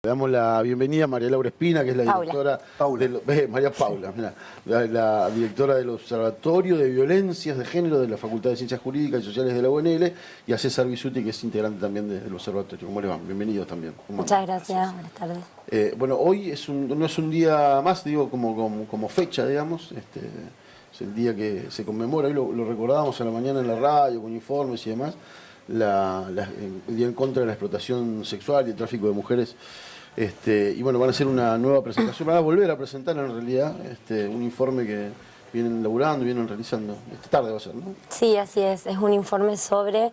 Le damos la bienvenida a María Laura Espina, que es la directora María Paula, mirá, la directora del Observatorio de Violencias de Género de la Facultad de Ciencias Jurídicas y Sociales de la UNL, y a César Bisuti, que es integrante también del observatorio. ¿Cómo le van? Bienvenidos también. Muchas gracias, buenas tardes. Bueno, hoy no es un día más, digo, como fecha, digamos. Es el día que se conmemora, hoy lo recordábamos a la mañana en la radio, con informes y demás, el día en contra de la explotación sexual y el tráfico de mujeres. Y bueno, van a hacer una nueva presentación, van a volver a presentar en realidad un informe que vienen elaborando, vienen realizando. Esta tarde va a ser, ¿no? Sí, así es un informe sobre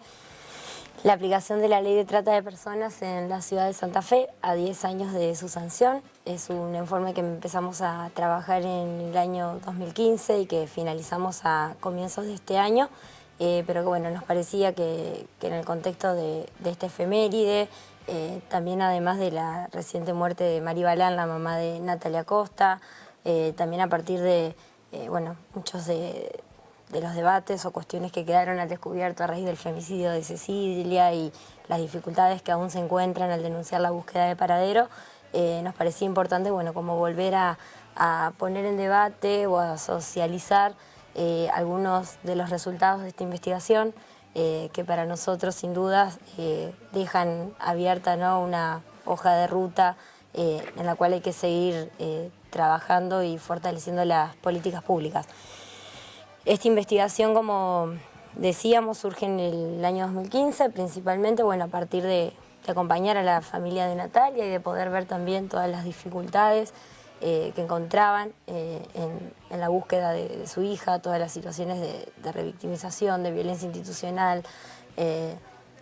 la aplicación de la Ley de Trata de Personas en la ciudad de Santa Fe a 10 años de su sanción. Es un informe que empezamos a trabajar en el año 2015 y que finalizamos a comienzos de este año, pero que bueno, nos parecía que en el contexto de esta efeméride, también además de la reciente muerte de Mari Balán, la mamá de Natalia Costa, también a partir de muchos de los debates o cuestiones que quedaron al descubierto a raíz del femicidio de Cecilia y las dificultades que aún se encuentran al denunciar la búsqueda de paradero, nos parecía importante como volver a poner en debate o a socializar algunos de los resultados de esta investigación, que para nosotros sin dudas dejan abierta, ¿no?, una hoja de ruta en la cual hay que seguir trabajando y fortaleciendo las políticas públicas. Esta investigación, como decíamos, surge en el año 2015, principalmente a partir de acompañar a la familia de Natalia y de poder ver también todas las dificultades que encontraban en la búsqueda de su hija, todas las situaciones de revictimización, de violencia institucional,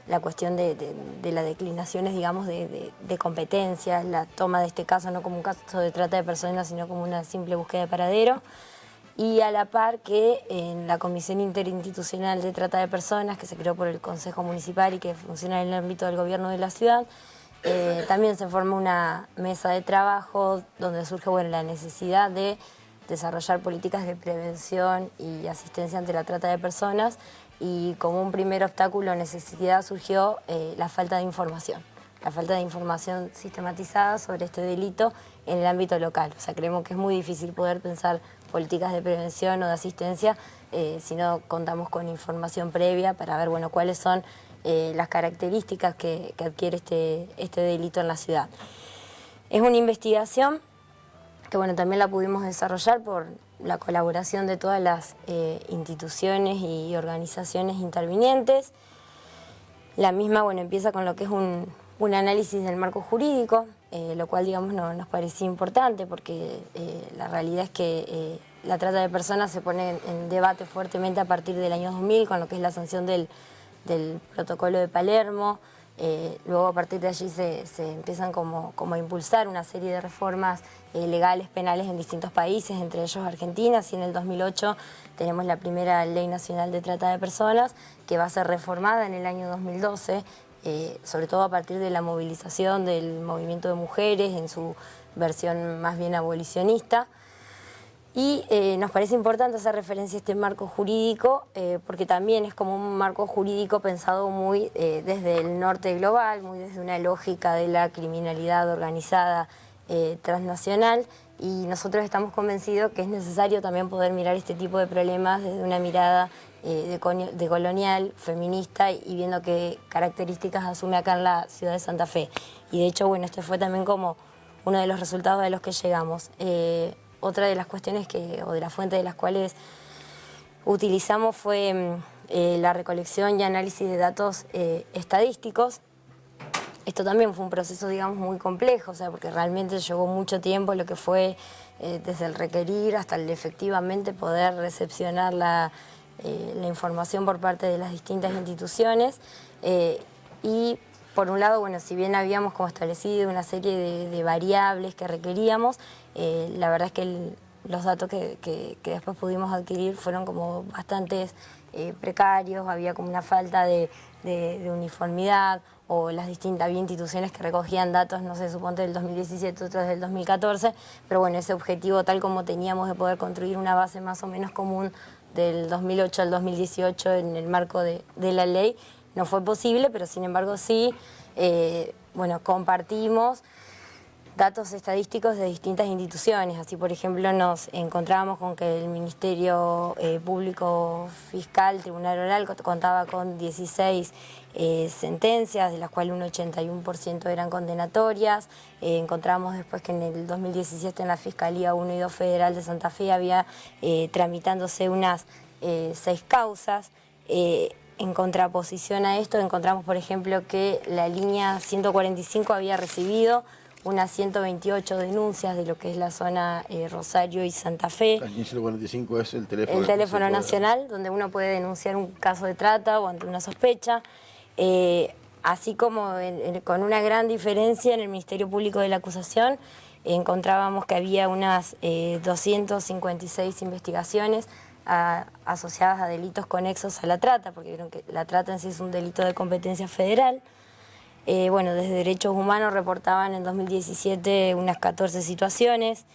la cuestión de las declinaciones, digamos, de competencias, la toma de este caso no como un caso de trata de personas, sino como una simple búsqueda de paradero. Y a la par que en la Comisión Interinstitucional de Trata de Personas, que se creó por el Consejo Municipal y que funciona en el ámbito del gobierno de la ciudad, también se forma una mesa de trabajo donde surge la necesidad de desarrollar políticas de prevención y asistencia ante la trata de personas, y como un primer obstáculo o necesidad surgió la falta de información. La falta de información sistematizada sobre este delito en el ámbito local. O sea, creemos que es muy difícil poder pensar políticas de prevención o de asistencia si no contamos con información previa para ver cuáles son las características que adquiere este delito en la ciudad. Es una investigación que también la pudimos desarrollar por la colaboración de todas las instituciones y organizaciones intervinientes. La misma empieza con lo que es un análisis del marco jurídico, lo cual nos parecía importante porque la realidad es que la trata de personas se pone en debate fuertemente a partir del año 2000 con lo que es la sanción del protocolo de Palermo. Luego a partir de allí se empiezan como a impulsar una serie de reformas legales, penales en distintos países, entre ellos Argentina. Y en el 2008 tenemos la primera Ley Nacional de Trata de Personas, que va a ser reformada en el año 2012, sobre todo a partir de la movilización del movimiento de mujeres en su versión más bien abolicionista. Y nos parece importante hacer referencia a este marco jurídico porque también es como un marco jurídico pensado muy desde el norte global, muy desde una lógica de la criminalidad organizada transnacional, y nosotros estamos convencidos que es necesario también poder mirar este tipo de problemas desde una mirada de colonial, feminista, y viendo qué características asume acá en la ciudad de Santa Fe. Y de hecho, este fue también como uno de los resultados de los que llegamos. Otra de las cuestiones o de las fuentes de las cuales utilizamos fue la recolección y análisis de datos estadísticos. Esto también fue un proceso, digamos, muy complejo, porque realmente llevó mucho tiempo lo que fue desde el requerir hasta el efectivamente poder recepcionar la información por parte de las distintas instituciones. Y por un lado, si bien habíamos como establecido una serie de variables que requeríamos, la verdad es que los datos que después pudimos adquirir fueron como bastante precarios, había como una falta de uniformidad, o las había instituciones que recogían datos, no sé, suponte del 2017, otros del 2014, pero ese objetivo tal como teníamos de poder construir una base más o menos común del 2008 al 2018 en el marco de la ley, no fue posible, pero sin embargo sí, compartimos datos estadísticos de distintas instituciones. Así, por ejemplo, nos encontramos con que el Ministerio Público Fiscal, Tribunal Oral, contaba con 16 sentencias, de las cuales un 81% eran condenatorias. Encontramos después que en el 2017 en la Fiscalía 1 y 2 Federal de Santa Fe había tramitándose unas 6 causas. En contraposición a esto, encontramos, por ejemplo, que la línea 145 había recibido unas 128 denuncias de lo que es la zona Rosario y Santa Fe. La línea 145 es el teléfono. El teléfono nacional, donde uno puede denunciar un caso de trata o ante una sospecha. Así como con una gran diferencia en el Ministerio Público de la Acusación, encontrábamos que había unas 256 investigaciones asociadas a delitos conexos a la trata, porque vieron que la trata en sí es un delito de competencia federal. Bueno, desde Derechos Humanos reportaban en 2017 unas 14 situaciones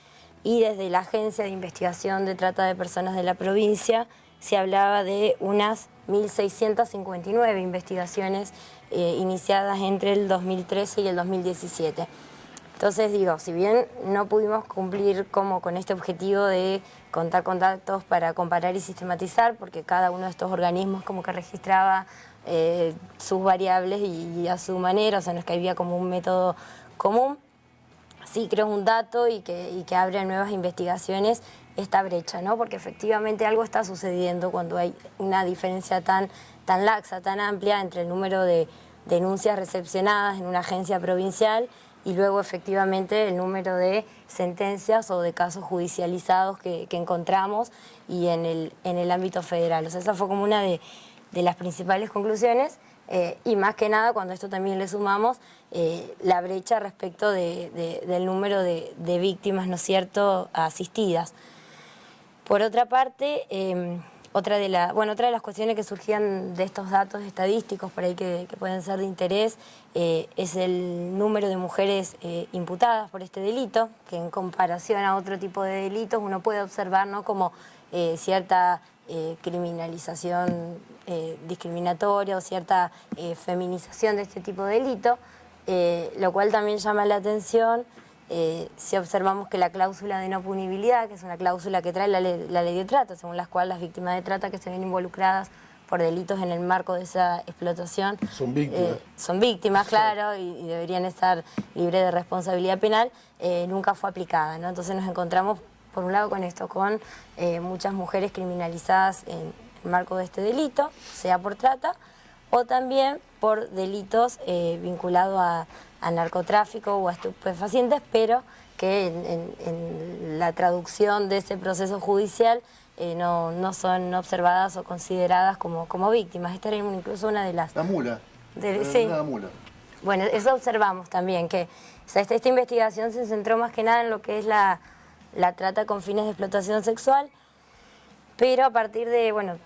y desde la Agencia de Investigación de Trata de Personas de la provincia se hablaba de unas 1.659 investigaciones iniciadas entre el 2013 y el 2017. Entonces digo, si bien no pudimos cumplir como con este objetivo de contar con datos para comparar y sistematizar, porque cada uno de estos organismos como que registraba sus variables y a su manera, o sea, no es que había como un método común, sí creo un dato y que abre nuevas investigaciones esta brecha, ¿no? Porque efectivamente algo está sucediendo cuando hay una diferencia tan laxa, tan amplia entre el número de denuncias recepcionadas en una agencia provincial y luego efectivamente el número de sentencias o de casos judicializados que encontramos y en el ámbito federal. O sea, esa fue como una de las principales conclusiones y más que nada cuando a esto también le sumamos la brecha respecto del número de víctimas, ¿no es cierto?, asistidas. Por otra parte, otra de las cuestiones que surgían de estos datos estadísticos por ahí que pueden ser de interés es el número de mujeres imputadas por este delito, que en comparación a otro tipo de delitos uno puede observar, ¿no?, como cierta criminalización discriminatoria o cierta feminización de este tipo de delito, lo cual también llama la atención. Si observamos que la cláusula de no punibilidad, que es una cláusula que trae la ley de trata, según la cual las víctimas de trata que se ven involucradas por delitos en el marco de esa explotación son víctimas, claro, y deberían estar libres de responsabilidad penal, nunca fue aplicada, ¿no? Entonces nos encontramos, por un lado, con esto, con muchas mujeres criminalizadas en el marco de este delito, sea por trata o también por delitos vinculados a narcotráfico o a estupefacientes, pero que en la traducción de ese proceso judicial no son observadas o consideradas como víctimas. Esta era incluso una de las... La mula. Sí. La mula. Bueno, eso observamos también, que o sea, esta investigación se centró más que nada en lo que es la trata con fines de explotación sexual, pero a partir de, bueno,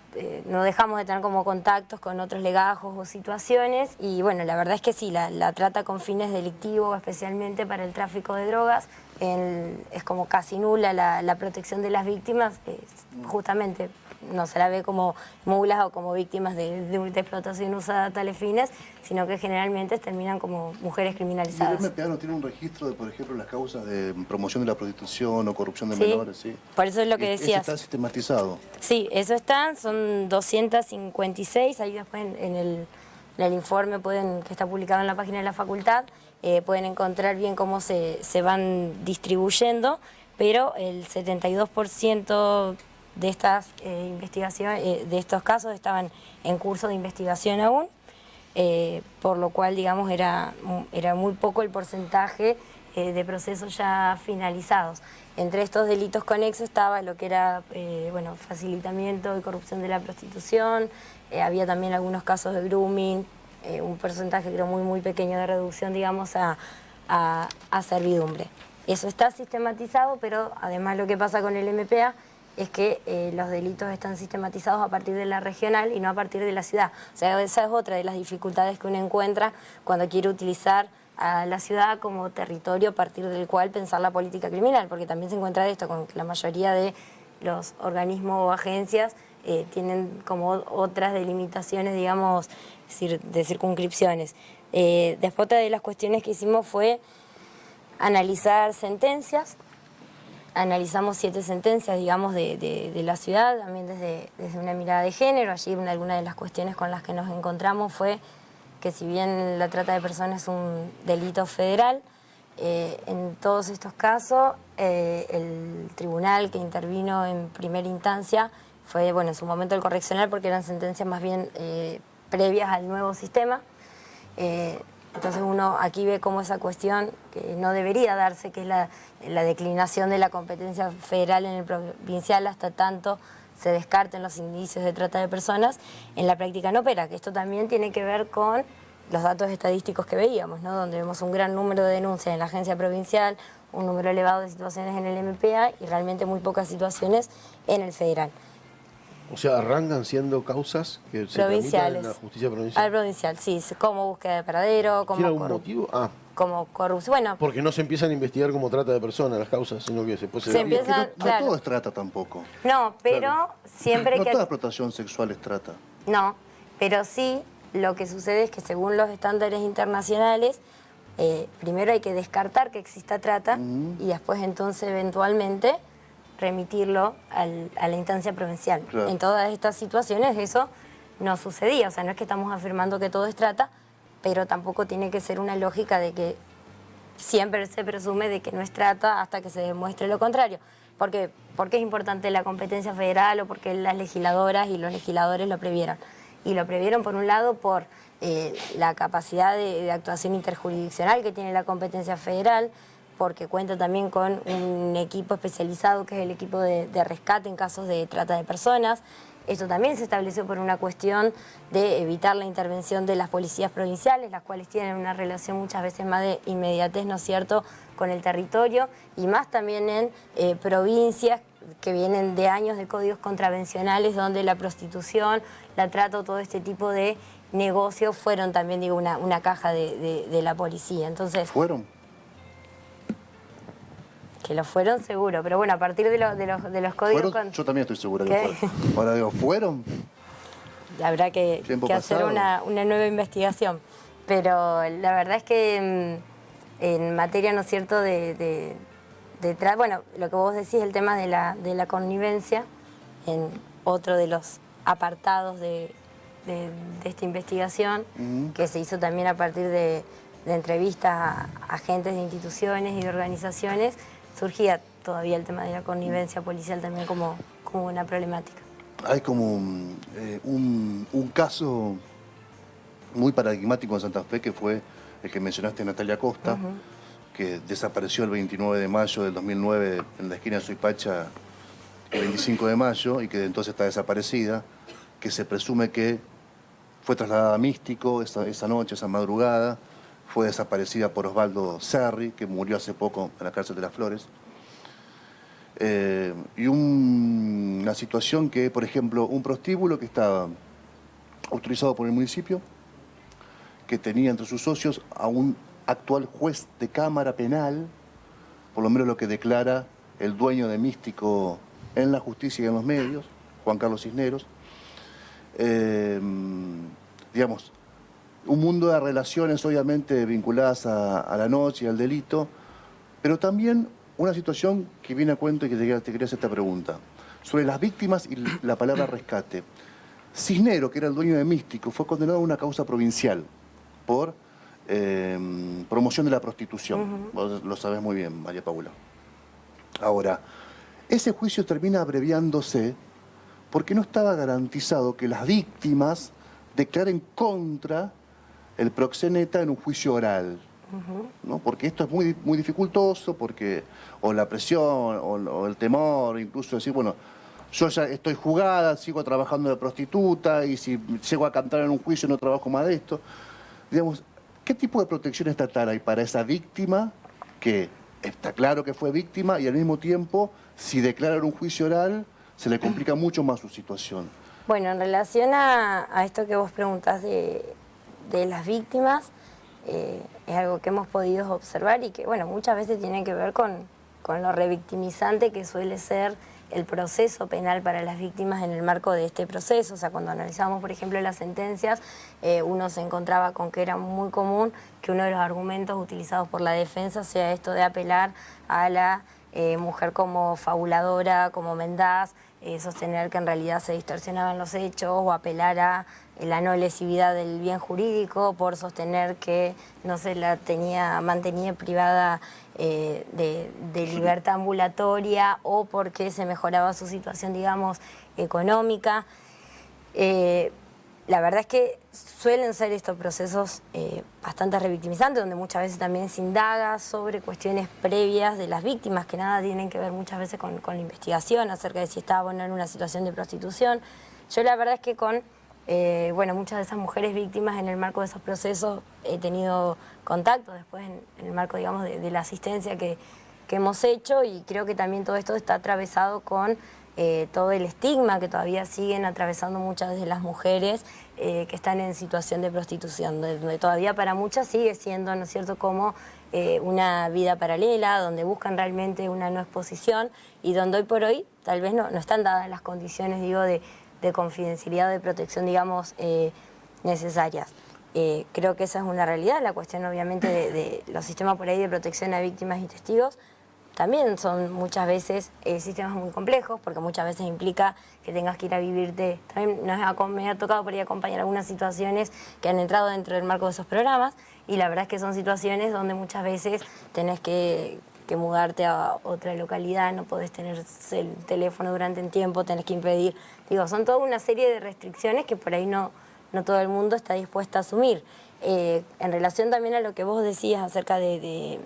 no dejamos de tener como contactos con otros legajos o situaciones y bueno, la verdad es que sí, la trata con fines delictivos, especialmente para el tráfico de drogas, es como casi nula la protección de las víctimas, justamente no se la ve como mulas o como víctimas de explotación usada a tales fines, sino que generalmente terminan como mujeres criminalizadas. ¿Y el MPA no tiene un registro de, por ejemplo, las causas de promoción de la prostitución o corrupción de Sí, menores? Sí, por eso es lo que decías. ¿Eso está sistematizado? Sí, eso está, son 256, ahí después en el informe que está publicado en la página de la facultad, pueden encontrar bien cómo se van distribuyendo, pero el 72% de estas investigaciones, de estos casos estaban en curso de investigación aún, por lo cual, digamos, era muy poco el porcentaje de procesos ya finalizados. Entre estos delitos conexos estaba lo que era facilitamiento y corrupción de la prostitución, había también algunos casos de grooming, un porcentaje creo muy pequeño de reducción, digamos, a servidumbre. Eso está sistematizado, pero además lo que pasa con el MPA es que los delitos están sistematizados a partir de la regional y no a partir de la ciudad. O sea, esa es otra de las dificultades que uno encuentra cuando quiere utilizar a la ciudad como territorio a partir del cual pensar la política criminal, porque también se encuentra esto con que la mayoría de los organismos o agencias tienen como otras delimitaciones, digamos, de circunscripciones. Después otra de las cuestiones que hicimos fue analizar sentencias. Analizamos 7 sentencias, digamos, de la ciudad, también desde una mirada de género. Allí alguna de las cuestiones con las que nos encontramos fue que si bien la trata de personas es un delito federal, en todos estos casos el tribunal que intervino en primera instancia fue, bueno, en su momento el correccional, porque eran sentencias más bien previas al nuevo sistema. Entonces uno aquí ve cómo esa cuestión que no debería darse, que es la declinación de la competencia federal en el provincial hasta tanto se descarten los indicios de trata de personas, en la práctica no opera, que esto también tiene que ver con los datos estadísticos que veíamos, ¿no? Donde vemos un gran número de denuncias en la agencia provincial, un número elevado de situaciones en el MPA y realmente muy pocas situaciones en el federal. O sea, arrancan siendo causas que se tramitan en la justicia provincial. Al provincial, sí, como búsqueda de paradero, como ¿Tiene algún motivo? como corrupción. Bueno, porque no se empiezan a investigar como trata de personas las causas, sino que después se empiezan, no, claro. No todo es trata tampoco. No, pero claro. Siempre no que... toda explotación sexual es trata. No, pero sí lo que sucede es que según los estándares internacionales, primero hay que descartar que exista trata y después entonces eventualmente remitirlo a la instancia provincial. Claro. En todas estas situaciones eso no sucedía, o sea, no es que estamos afirmando que todo es trata, pero tampoco tiene que ser una lógica de que siempre se presume de que no es trata hasta que se demuestre lo contrario. ¿Por qué es importante la competencia federal o porque las legisladoras y los legisladores lo previeron? Y lo previeron por un lado por la capacidad de actuación interjurisdiccional que tiene la competencia federal, porque cuenta también con un equipo especializado que es el equipo de rescate en casos de trata de personas. Esto también se estableció por una cuestión de evitar la intervención de las policías provinciales, las cuales tienen una relación muchas veces más de inmediatez, ¿no es cierto?, con el territorio, y más también en provincias que vienen de años de códigos contravencionales donde la prostitución, la trata o todo este tipo de negocios fueron también, digo, una caja de la policía. Entonces, ¿fueron? Que lo fueron seguro, pero bueno, a partir de los códigos... Yo también estoy segura que fueron. Ahora digo, ¿fueron? Habrá que hacer una nueva investigación. Pero la verdad es que en materia, ¿no es cierto?, bueno, lo que vos decís, el tema de la connivencia, en otro de los apartados de esta investigación, que se hizo también a partir de entrevistas a agentes de instituciones y de organizaciones, surgía todavía el tema de la connivencia policial también como una problemática. Hay como un caso muy paradigmático en Santa Fe, que fue el que mencionaste, Natalia Costa, que desapareció el 29 de mayo del 2009 en la esquina de Suipacha, el 25 de mayo, y que de entonces está desaparecida, que se presume que fue trasladada a Místico esa noche, esa madrugada. Fue desaparecida por Osvaldo Serri, que murió hace poco en la cárcel de Las Flores. Y una situación que, por ejemplo, un prostíbulo que estaba autorizado por el municipio, que tenía entre sus socios a un actual juez de cámara penal, por lo menos lo que declara el dueño de Místico en la justicia y en los medios, Juan Carlos Cisneros. Digamos, un mundo de relaciones obviamente vinculadas a la noche y al delito, pero también una situación que viene a cuento y que te quería hacer esta pregunta. Sobre las víctimas y la palabra rescate. Cisneros, que era el dueño de Místico, fue condenado a una causa provincial por promoción de la prostitución. Vos lo sabés muy bien, María Paula. Ahora, ese juicio termina abreviándose porque no estaba garantizado que las víctimas declaren contra el proxeneta en un juicio oral, ¿no? Porque esto es muy, muy dificultoso, porque o la presión, o el temor, incluso decir, bueno, yo ya estoy jugada, sigo trabajando de prostituta, y si llego a cantar en un juicio no trabajo más de esto. Digamos, ¿qué tipo de protección estatal hay para esa víctima que está claro que fue víctima y al mismo tiempo, si declara en un juicio oral, se le complica mucho más su situación? Bueno, en relación a esto que vos preguntás de las víctimas, es algo que hemos podido observar y que, bueno, muchas veces tiene que ver con lo revictimizante que suele ser el proceso penal para las víctimas en el marco de este proceso. O sea, cuando analizamos, por ejemplo, las sentencias, uno se encontraba con que era muy común que uno de los argumentos utilizados por la defensa sea esto de apelar a la mujer como fabuladora, como mendaz, sostener que en realidad se distorsionaban los hechos o apelar a la no lesividad del bien jurídico por sostener que no se la mantenía privada de libertad ambulatoria o porque se mejoraba su situación, digamos, económica. La verdad es que suelen ser estos procesos bastante revictimizantes, donde muchas veces también se indaga sobre cuestiones previas de las víctimas, que nada tienen que ver muchas veces con la investigación acerca de si estaba o no en una situación de prostitución. Yo la verdad es que con muchas de esas mujeres víctimas en el marco de esos procesos he tenido contacto después en el marco, digamos, de la asistencia que hemos hecho, y creo que también todo esto está atravesado con todo el estigma que todavía siguen atravesando muchas de las mujeres que están en situación de prostitución, donde todavía para muchas sigue siendo, ¿no es cierto?, como una vida paralela, donde buscan realmente una no exposición y donde hoy por hoy tal vez no están dadas las condiciones, digo, de confidencialidad o de protección, digamos, necesarias. Creo que esa es una realidad. La cuestión, obviamente, de los sistemas por ahí de protección a víctimas y testigos también son muchas veces sistemas muy complejos, porque muchas veces implica que tengas que ir a vivirte. También me ha tocado por ahí acompañar algunas situaciones que han entrado dentro del marco de esos programas, y la verdad es que son situaciones donde muchas veces tenés que mudarte a otra localidad, no podés tener el teléfono durante un tiempo, tenés que impedir. Digo, son toda una serie de restricciones que por ahí no todo el mundo está dispuesto a asumir. En relación también a lo que vos decías acerca de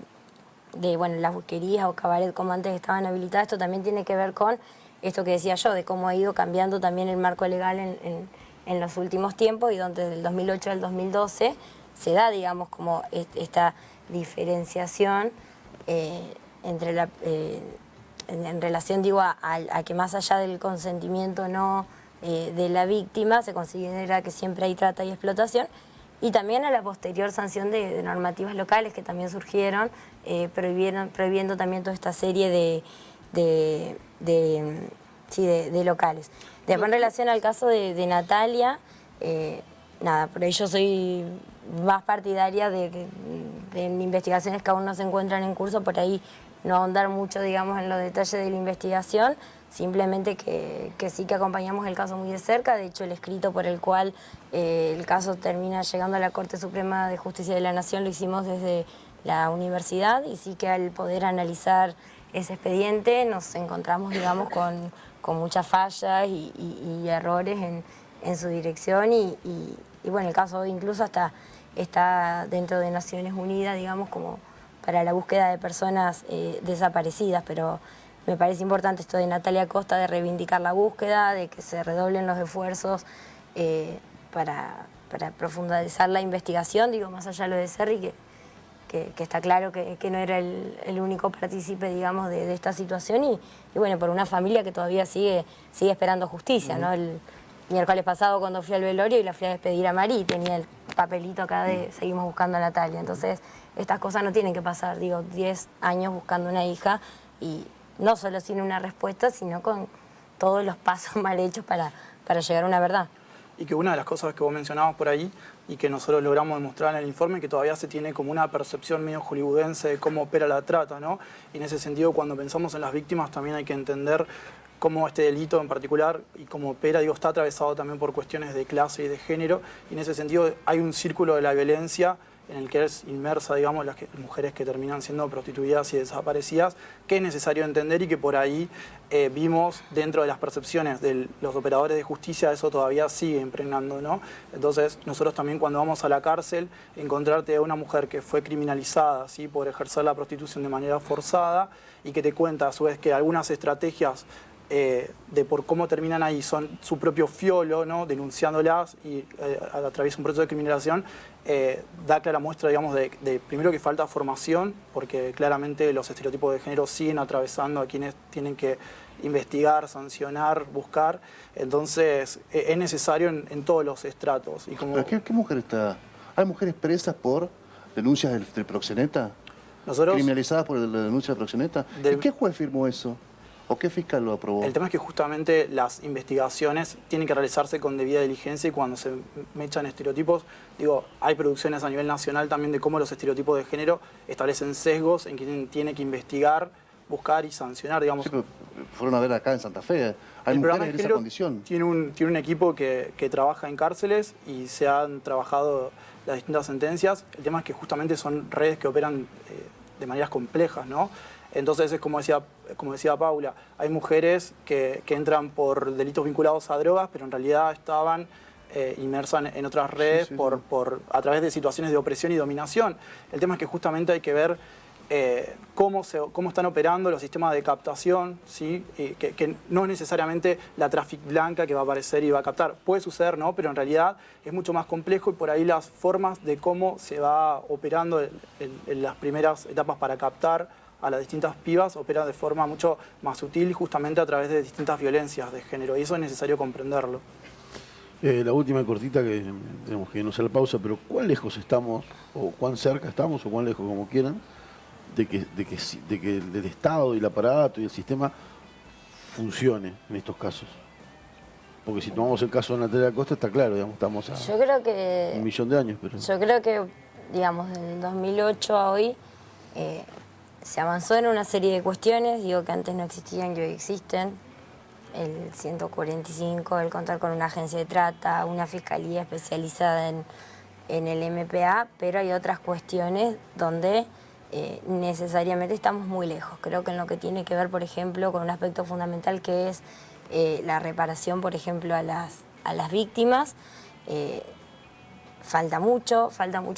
las busquerías o cabaret como antes estaban habilitadas, esto también tiene que ver con esto que decía yo, de cómo ha ido cambiando también el marco legal en los últimos tiempos, y donde desde el 2008 al 2012 se da, digamos, como esta diferenciación entre en relación, digo, a que más allá del consentimiento no de la víctima se considera que siempre hay trata y explotación, y también a la posterior sanción de normativas locales que también surgieron, prohibiendo también toda esta serie de locales. Después, en relación al caso de Natalia, nada, por ahí yo soy más partidaria de investigaciones que aún no se encuentran en curso, por ahí no ahondar mucho, digamos, en los detalles de la investigación, simplemente que sí que acompañamos el caso muy de cerca. De hecho, el escrito por el cual el caso termina llegando a la Corte Suprema de Justicia de la Nación lo hicimos desde la universidad, y sí que al poder analizar ese expediente nos encontramos, digamos, con muchas fallas y errores en su dirección, y bueno, el caso incluso hasta está dentro de Naciones Unidas, digamos, como para la búsqueda de personas desaparecidas, pero me parece importante esto de Natalia Costa, de reivindicar la búsqueda, de que se redoblen los esfuerzos para profundizar la investigación, digo, más allá de lo de Serri, que está claro que no era el único partícipe, digamos, de esta situación, y bueno, por una familia que todavía sigue esperando justicia, ¿no? El miércoles pasado, cuando fui al velorio y la fui a despedir a Mari, tenía el papelito acá de seguimos buscando a Natalia. Entonces, estas cosas no tienen que pasar, digo, 10 años buscando una hija, y no solo sin una respuesta, sino con todos los pasos mal hechos para llegar a una verdad. Y que una de las cosas que vos mencionabas por ahí, y que nosotros logramos demostrar en el informe, que todavía se tiene como una percepción medio hollywoodense de cómo opera la trata, ¿no? Y en ese sentido, cuando pensamos en las víctimas, también hay que entender cómo este delito en particular y cómo opera, digo, está atravesado también por cuestiones de clase y de género, y en ese sentido hay un círculo de la violencia en el que es inmersa, digamos, las mujeres que terminan siendo prostituidas y desaparecidas, que es necesario entender, y que por ahí vimos dentro de las percepciones de los operadores de justicia, eso todavía sigue impregnando, ¿no? Entonces, nosotros también, cuando vamos a la cárcel, encontrarte a una mujer que fue criminalizada, ¿sí?, por ejercer la prostitución de manera forzada, y que te cuenta a su vez que algunas estrategias de por cómo terminan ahí son su propio fiolo, ¿no?, denunciándolas, y a través de un proceso de criminalización da clara muestra, digamos, de primero que falta formación, porque claramente los estereotipos de género siguen atravesando a quienes tienen que investigar, sancionar, buscar. Entonces es necesario en todos los estratos. Y como... ¿Qué mujer está? ¿Hay mujeres presas por denuncias del proxeneta? Nosotros, ¿criminalizadas por la denuncia del proxeneta? ¿Y qué juez firmó eso? ¿O qué fiscal lo aprobó? El tema es que justamente las investigaciones tienen que realizarse con debida diligencia y cuando se mechan estereotipos, digo, hay producciones a nivel nacional también de cómo los estereotipos de género establecen sesgos en quien tiene que investigar, buscar y sancionar, digamos. Sí, pero fueron a ver acá en Santa Fe. Hay El programa mujeres de en esa género condición. tiene un equipo que trabaja en cárceles y se han trabajado las distintas sentencias. El tema es que justamente son redes que operan de maneras complejas, ¿no? Entonces es como decía Paula, hay mujeres que entran por delitos vinculados a drogas, pero en realidad estaban inmersas en otras redes Sí. a través de situaciones de opresión y dominación. El tema es que justamente hay que ver cómo están operando los sistemas de captación, ¿sí? Que no es necesariamente la traffic blanca que va a aparecer y va a captar. Puede suceder, ¿no? Pero en realidad es mucho más complejo y por ahí las formas de cómo se va operando en las primeras etapas para captar a las distintas pibas operan de forma mucho más sutil justamente a través de distintas violencias de género y eso es necesario comprenderlo. La última cortita que tenemos que irnos a la pausa, pero ¿cuán lejos estamos, o cuán cerca estamos, o cuán lejos, como quieran, de que el Estado y el aparato y el sistema funcione en estos casos? Porque si tomamos el caso de Natalia Costa, está claro, digamos, estamos a Yo creo que... 1 millón de años. Pero... Yo creo que, digamos, del 2008 a hoy se avanzó en una serie de cuestiones, digo que antes no existían, que hoy existen. El 145, el contar con una agencia de trata, una fiscalía especializada en el MPA, pero hay otras cuestiones donde necesariamente estamos muy lejos. Creo que en lo que tiene que ver, por ejemplo, con un aspecto fundamental que es la reparación, por ejemplo, a las víctimas, falta mucho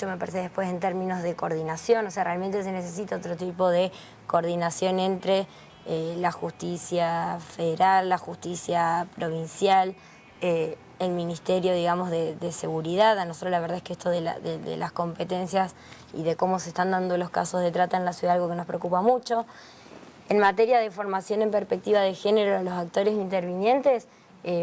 me parece después en términos de coordinación, o sea, realmente se necesita otro tipo de coordinación entre la justicia federal, la justicia provincial, el Ministerio, digamos, de Seguridad. A nosotros la verdad es que esto de las competencias y de cómo se están dando los casos de trata en la ciudad es algo que nos preocupa mucho. En materia de formación en perspectiva de género de los actores intervinientes,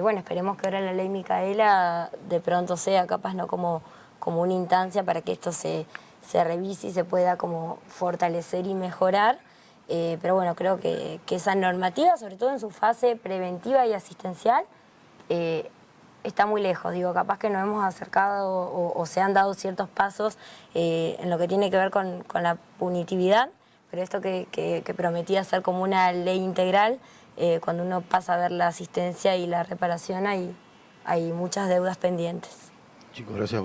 bueno, esperemos que ahora la ley Micaela de pronto sea capaz no como una instancia para que esto se revise y se pueda como fortalecer y mejorar. Pero bueno, creo que esa normativa, sobre todo en su fase preventiva y asistencial, está muy lejos. Digo, capaz que nos hemos acercado o se han dado ciertos pasos en lo que tiene que ver con la punitividad, pero esto que prometía ser como una ley integral, cuando uno pasa a ver la asistencia y la reparación, hay muchas deudas pendientes. Chicos, gracias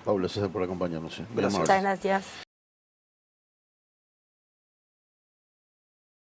Paula César por acompañarnos. Gracias. Muchas gracias.